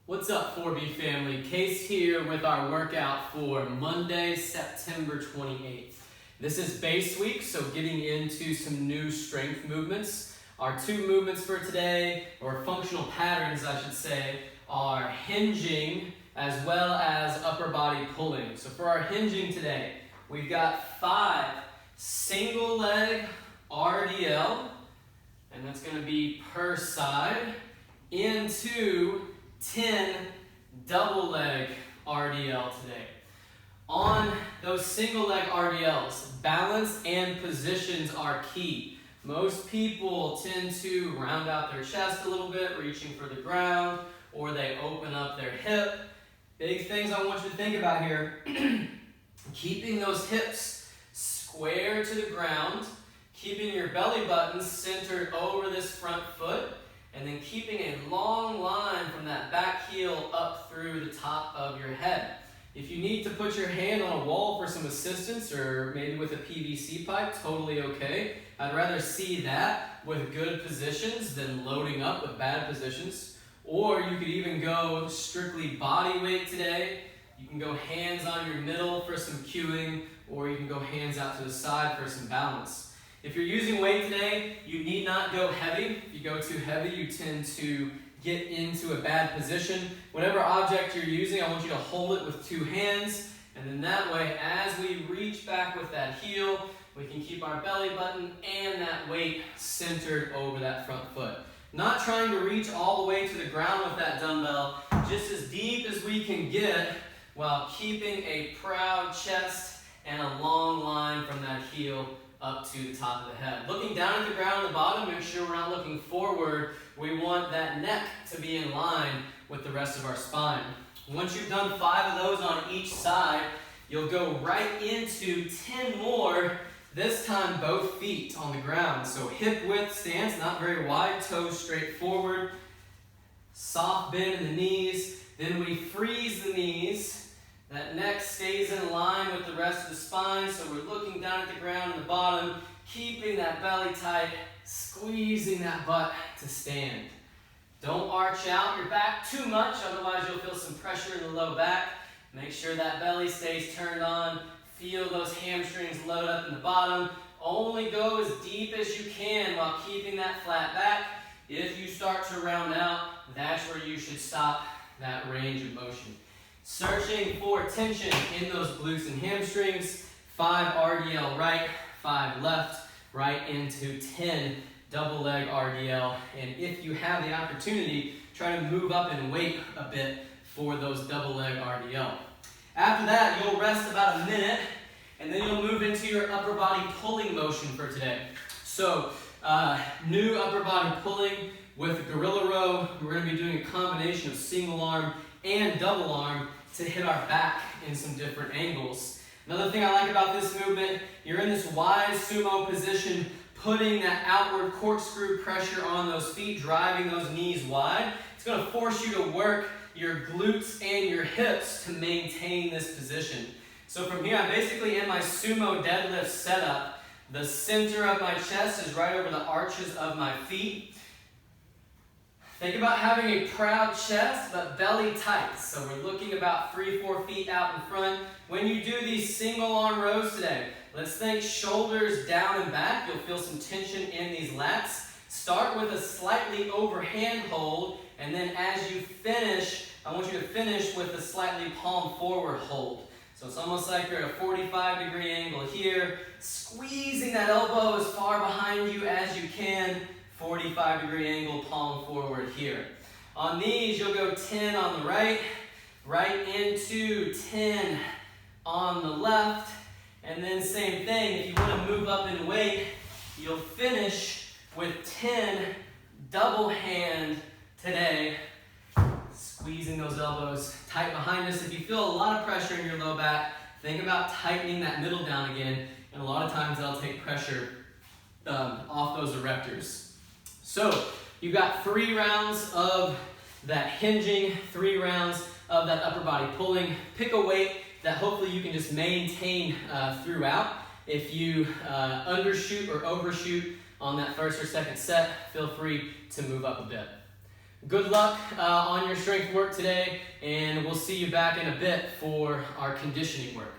What's up, 4B family? Case here with our workout for Monday, September 28th. This is base week, so getting into some new strength movements. Our two movements for today, or functional patterns I should say, are hinging as well as upper body pulling. So for our hinging today, we've got 5 single leg RDL, and that's going to be per side, into 10 double leg RDL today. On those single leg RDLs, balance and positions are key. Most people tend to round out their chest a little bit, reaching for the ground, or they open up their hip. Big things I want you to think about here. Keeping those hips square to the ground, keeping your belly button centered over this front foot, and then keeping a long line from that back heel up through the top of your head. If you need to put your hand on a wall for some assistance, or maybe with a PVC pipe, totally okay. I'd rather see that with good positions than loading up with bad positions. Or you could even go strictly body weight today. You can go hands on your middle for some cueing, or you can go hands out to the side for some balance. If you're using weight today, you need not go heavy. If you go too heavy, you tend to get into a bad position. Whatever object you're using, I want you to hold it with 2 hands, and then that way, as we reach back with that heel, we can keep our belly button and that weight centered over that front foot. Not trying to reach all the way to the ground with that dumbbell, just as deep as we can get while keeping a proud chest and a long line from that heel up to the top of the head. Looking down at the ground at the bottom, make sure we're not looking forward. We want that neck to be in line with the rest of our spine. Once you've done 5 of those on each side, you'll go right into 10 more, this time both feet on the ground. So hip width stance, not very wide, toes straight forward, soft bend in the knees, then we freeze the knees. That neck stays in line with the rest of the spine, so we're looking down at the ground in the bottom, keeping that belly tight, squeezing that butt to stand. Don't arch out your back too much, otherwise you'll feel some pressure in the low back. Make sure that belly stays turned on. Feel those hamstrings load up in the bottom. Only go as deep as you can while keeping that flat back. If you start to round out, that's where you should stop that range of motion. Searching for tension in those glutes and hamstrings. 5 RDL right, 5 left, right into 10 double leg RDL. And if you have the opportunity, try to move up in weight a bit for those double leg RDL. After that, you'll rest about a minute, and then you'll move into your upper body pulling motion for today. So, new upper body pulling with gorilla row. We're going to be doing a combination of single arm and double arm to hit our back in some different angles. Another thing I like about this movement, you're in this wide sumo position, putting that outward corkscrew pressure on those feet, driving those knees wide. It's going to force you to work your glutes and your hips to maintain this position. So from here, I'm basically in my sumo deadlift setup. The center of my chest is right over the arches of my feet. Think about having a proud chest, but belly tight. So we're looking about 3-4 feet out in front. When you do these single arm rows today, let's think shoulders down and back. You'll feel some tension in these lats. Start with a slightly overhand hold, and then as you finish, I want you to finish with a slightly palm forward hold. So it's almost like you're at a 45-degree angle here, squeezing that elbow as far behind you as you can. 45-degree angle, palm forward here. On these, you'll go 10 on the right, right into 10 on the left, and then same thing, if you want to move up in weight, you'll finish with 10 double hand today, squeezing those elbows tight behind us. If you feel a lot of pressure in your low back, think about tightening that middle down again, and a lot of times that'll take pressure off those erectors. So you've got 3 rounds of that hinging, 3 rounds of that upper body pulling. Pick a weight that hopefully you can just maintain throughout. If you undershoot or overshoot on that first or second set, feel free to move up a bit. Good luck on your strength work today, and we'll see you back in a bit for our conditioning work.